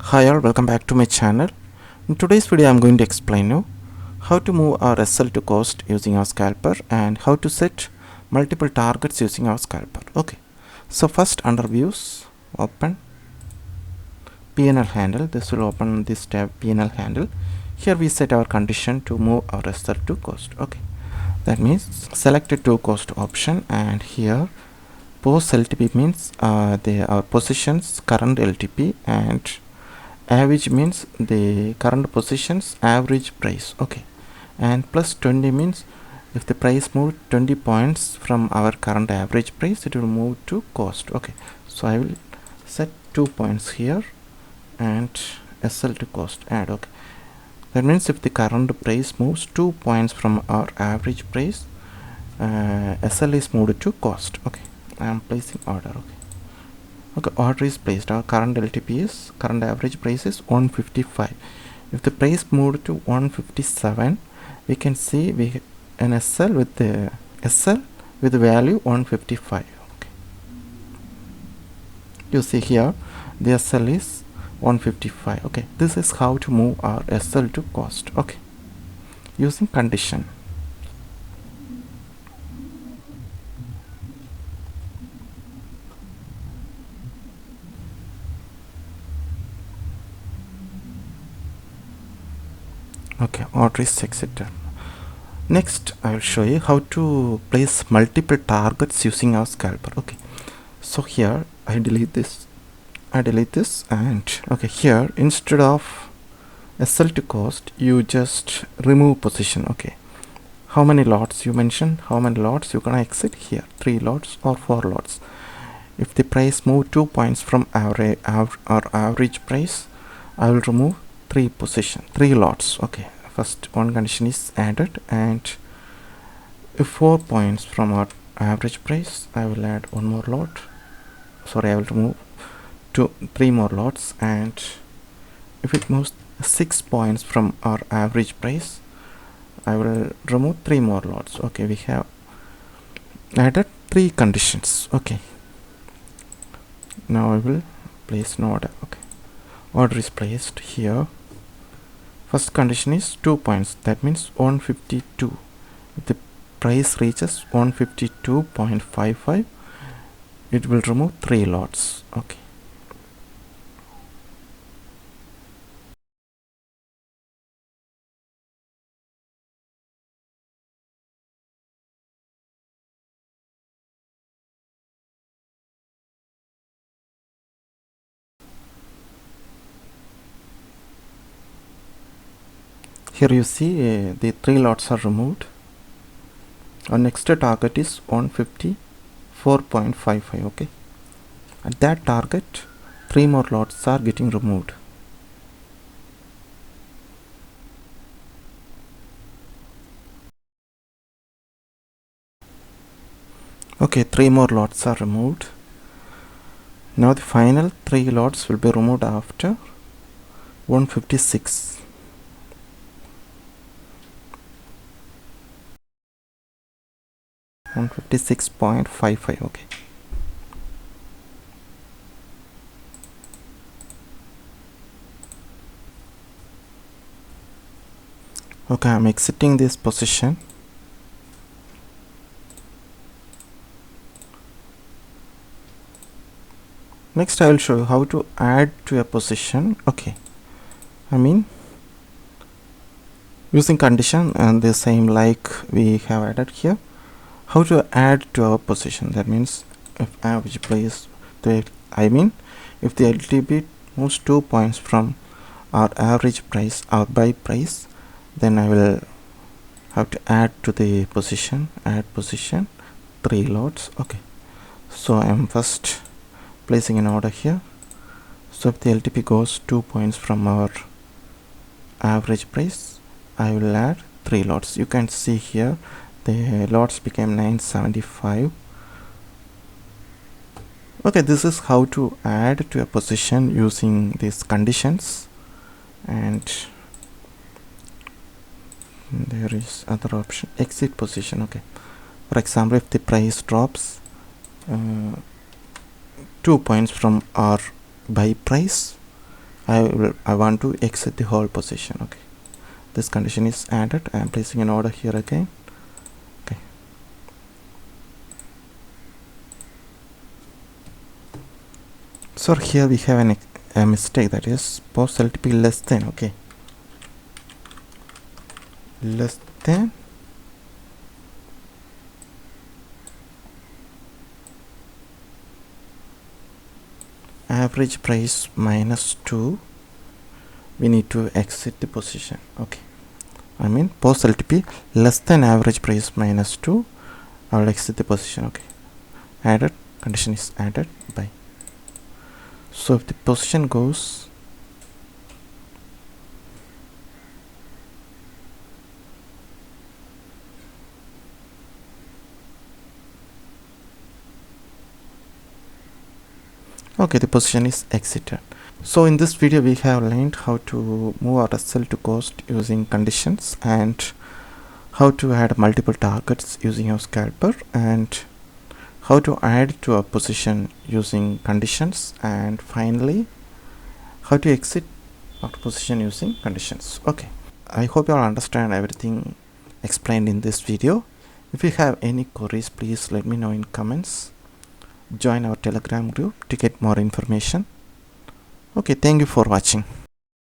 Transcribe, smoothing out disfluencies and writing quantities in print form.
Hi all, welcome back to my channel. In today's video I'm going to explain you how to move our SL to cost using our scalper and how to set multiple targets using our scalper. Okay, so first under views, open PNL handle. This will open this tab PNL handle. Here we set our condition to move our SL to cost. Okay, that means select a to cost option, and here post LTP means they are positions current LTP, and average means the current positions average price. Okay, and plus 20 means if the price moved 20 points from our current average price, it will move to cost. Okay, so I will set 2 points here and SL to cost add. Okay, that means if the current price moves 2 points from our average price, SL is moved to cost. Okay, I am placing order. Okay, order is placed. Our current LTP is current average price is 155. If the price moved to 157, we can see we an SL with the value 155. Okay, you see here the SL is 155. Okay, this is how to move our SL to cost. Okay, using condition. Okay, order is exited. Next I will show you how to place multiple targets using our scalper. Okay, so here I delete this, and okay, here instead of SL to cost you just remove position. Okay, how many lots you mention, how many lots you gonna exit here, 3 lots or 4 lots. If the price move 2 points from our average price, I will remove 3 lots. Okay, first one condition is added, and if 4 points from our average price, I will add one more lot. Sorry, I will remove 3 more lots, and if it moves 6 points from our average price, I will remove 3 more lots. Okay, we have added 3 conditions. Okay, now I will place an order. Okay, order is placed here. First condition is 2 points, that means 152. If the price reaches 152.55, it will remove 3 lots. Okay, here you see the 3 lots are removed. Our next target is 154.55. okay, at that target 3 more lots are getting removed. Okay, 3 more lots are removed. Now the final 3 lots will be removed after 156. $156.55. okay, okay, I'm exiting this position. Next I will show you how to add to a position. Okay, I mean using condition and the same like we have added here. How to add to our position, that means if average price, if the LTP moves 2 points from our average price, our buy price, then I will have to add to the position, add position 3 lots. Okay, so I am first placing an order here. So if the LTP goes 2 points from our average price, I will add 3 lots. You can see here the lots became 975. okay, this is how to add to a position using these conditions. And there is other option, exit position. Okay, for example, if the price drops 2 points from our buy price, I want to exit the whole position. Okay, this condition is added. I am placing an order here again. Okay, so here we have a mistake, that is post LTP less than, okay, less than average price minus 2. We need to exit the position. Okay, I mean post LTP less than average price minus 2. I will exit the position. Okay, added, condition is added by. So if the position goes okay, the position is exited. So in this video we have learned how to move our SL to cost using conditions, and how to add multiple targets using our scalper, and how to add to a position using conditions, and finally how to exit after position using conditions. Okay, I hope you all understand everything explained in this video. If you have any queries, please let me know in comments. Join our Telegram group to get more information. Okay, thank you for watching.